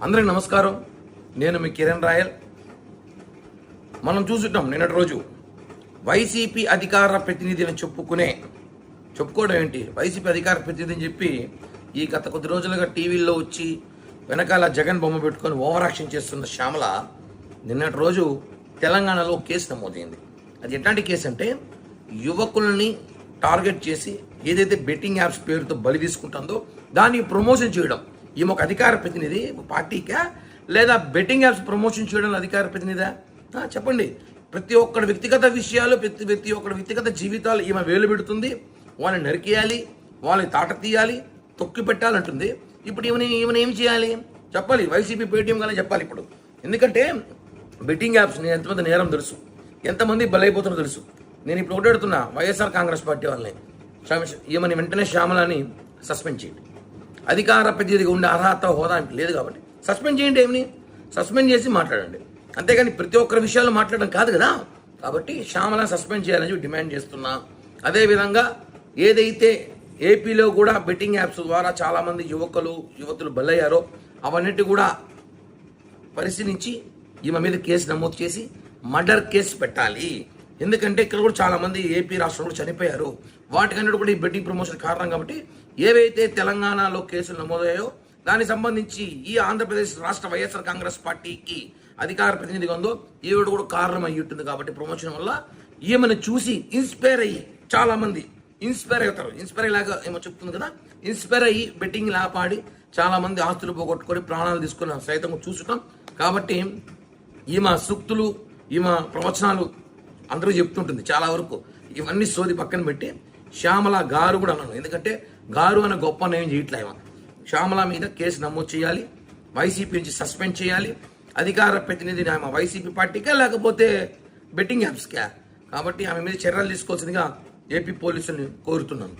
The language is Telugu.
అందరికి నమస్కారం. నేను మీ కిరణ్ రాయల్. మనం చూసుంటాం నిన్నటి రోజు వైసీపీ అధికార ప్రతినిధి అని చెప్పుకోవడం ఏంటి, వైసీపీ అధికార ప్రతినిధి అని చెప్పి ఈ గత కొద్ది రోజులుగా టీవీల్లో వచ్చి వెనకాల జగన్ బొమ్మ పెట్టుకొని ఓవర్ యాక్షన్ చేస్తున్న శ్యామల నిన్నటి రోజు తెలంగాణలో కేసు నమోదైంది. అది ఎట్లాంటి కేసు అంటే, యువకుల్ని టార్గెట్ చేసి ఏదైతే బెట్టింగ్ యాప్స్ పేరుతో బలి తీసుకుంటుందో దాన్ని ప్రమోషన్ చేయడం. ఈమె ఒక అధికార ప్రతినిధి పార్టీకా, లేదా బెట్టింగ్ యాప్స్ ప్రమోషన్ చేయడం అధికార ప్రతినిధా? చెప్పండి. ప్రతి ఒక్కడి వ్యక్తిగత విషయాలు, ప్రతి ఒక్కడి వ్యక్తిగత జీవితాలు ఈమె వేలు పెడుతుంది. వాళ్ళని నరికేయాలి, వాళ్ళని తాట తీయాలి, తొక్కి పెట్టాలంటుంది. ఇప్పుడు ఈమెను ఏం చేయాలి చెప్పాలి. వైసీపీ పేటీఎం కానీ చెప్పాలి ఇప్పుడు. ఎందుకంటే బెట్టింగ్ యాప్స్ ఎంతమంది నేరం తెలుసు, ఎంతమంది బలైపోతున్నారో తెలుసు. నేను ఇప్పుడు ఒకటి అడుగుతున్నా వైఎస్ఆర్ కాంగ్రెస్ పార్టీ వాళ్ళని, ఈమెని వెంటనే శ్యామలని సస్పెండ్ చేయండి. అధికార ప్రతినిధిగా ఉండే అర్హత హోదా లేదు కాబట్టి సస్పెండ్ చేయండి. ఏమిని సస్పెండ్ చేసి మాట్లాడండి, అంతేగాని ప్రతి ఒక్కరి విషయాల్లో మాట్లాడడం కాదు కదా. కాబట్టి శ్యామలను సస్పెండ్ చేయాలని డిమాండ్ చేస్తున్నా. అదేవిధంగా ఏదైతే ఏపీలో కూడా బెట్టింగ్ యాప్స్ ద్వారా చాలామంది యువతులు బలయ్యారో అవన్నిటి కూడా పరిశీలించి ఈమె మీద కేసు నమోదు చేసి మర్డర్ కేసు పెట్టాలి. ఎందుకంటే ఇక్కడ కూడా చాలామంది ఏపీ రాష్ట్రంలో చనిపోయారు. వాటికన్నిటి కూడా ఈ బెట్టింగ్ ప్రమోషన్ కారణం. కాబట్టి ఏవైతే తెలంగాణలో కేసులు నమోదయ్యాయో దానికి సంబంధించి ఈ ఆంధ్రప్రదేశ్ రాష్ట్ర వైఎస్ఆర్ కాంగ్రెస్ పార్టీకి అధికార ప్రతినిధిగా ఉందో ఈవిడ కూడా కారణం అయ్యి ఉంటుంది. కాబట్టి ప్రమోషన్ వల్ల ఈమెను చూసి ఇన్స్పైర్ అయ్యి చాలా మంది ఇన్స్పైర్ అవుతారు. ఇన్స్పైర్ అయ్యేలాగా ఏమో చెప్తుంది కదా, ఇన్స్పైర్ అయ్యి బెట్టింగ్ లాపాడి చాలా మంది ఆస్తులు పోగొట్టుకొని ప్రాణాలు తీసుకుని సైతం చూసుకుంటాం. కాబట్టి ఈమె సూక్తులు, ఈమె ప్రవచనాలు అందరూ చెప్తుంటుంది. చాలా వరకు ఇవన్నీ సోది పక్కన పెట్టి శ్యామల గారు కూడా అన్నాను. ఎందుకంటే గారు అనే గొప్ప నేను చేయట్లే. శ్యామల మీద కేసు నమోదు చేయాలి, వైసీపీ నుంచి సస్పెండ్ చేయాలి. అధికార ప్రతినిధిని ఆమె వైసీపీ పార్టీకా లేకపోతే బెట్టింగ్ యాప్స్కా? కాబట్టి ఆమె మీద చర్యలు తీసుకోవాల్సిందిగా ఏపీ పోలీసుల్ని కోరుతున్నాను.